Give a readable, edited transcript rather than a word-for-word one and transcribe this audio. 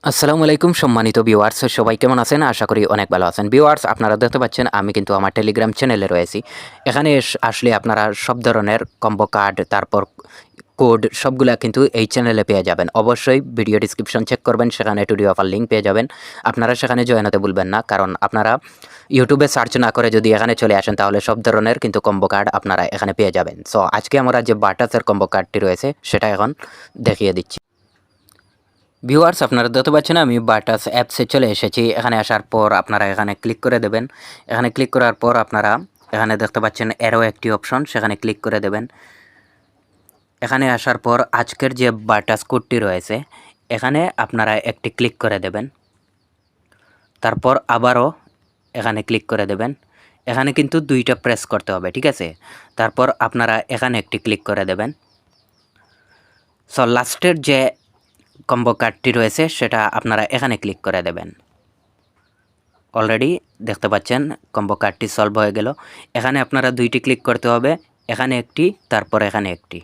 আসসালামু আলাইকুম সম্মানিত ভিউয়ার্স, সবাই কেমন আছেন? আশা করি অনেক ভালো আছেন। ভিউয়ার্স, আপনারা দেখতে পাচ্ছেন আমি কিন্তু আমার টেলিগ্রাম চ্যানেলে রয়েছি। এখানে আসলে আপনারা সব ধরনের কম্বো কার্ড, তারপর কোড সবগুলা কিন্তু এই চ্যানেলে পেয়ে যাবেন। অবশ্যই ভিডিও ডেসক্রিপশন চেক করবেন, সেখানে টুডে অফার লিঙ্ক পেয়ে যাবেন। আপনারা সেখানে জয়েন হতে ভুলবেন না, কারণ আপনারা ইউটিউবে সার্চ না করে যদি এখানে চলে আসেন তাহলে সব ধরনের কিন্তু কম্বো কার্ড আপনারা এখানে পেয়ে যাবেন। সো আজকে আমরা যে বাটাসের কম্বো কার্ডটি রয়েছে সেটা এখন দেখিয়ে দিচ্ছি। ভিউয়ার্স, আপনারা দেখতে পাচ্ছেন আমি বাটাস অ্যাপসে চলে এসেছি। এখানে আসার পর আপনারা এখানে ক্লিক করে দেবেন। এখানে ক্লিক করার পর আপনারা এখানে দেখতে পাচ্ছেন অ্যারো একটি অপশন, সেখানে ক্লিক করে দেবেন। এখানে আসার পর আজকের যে বাটাস কোডটি রয়েছে এখানে আপনারা একটি ক্লিক করে দেবেন। তারপর আবারও এখানে ক্লিক করে দেবেন। এখানে কিন্তু দুইটা প্রেস করতে হবে, ঠিক আছে? তারপর আপনারা এখানে একটি ক্লিক করে দেবেন। সো লাস্টের যে কম্বো কার্ডটি রয়েছে সেটা আপনারা এখানে ক্লিক করে দেবেন। অলরেডি দেখতে পাচ্ছেন কম্বো কার্ডটি সলভ হয়ে গেল। এখানে আপনারা দুইটি ক্লিক করতে হবে, এখানে একটি, তারপর এখানে একটি।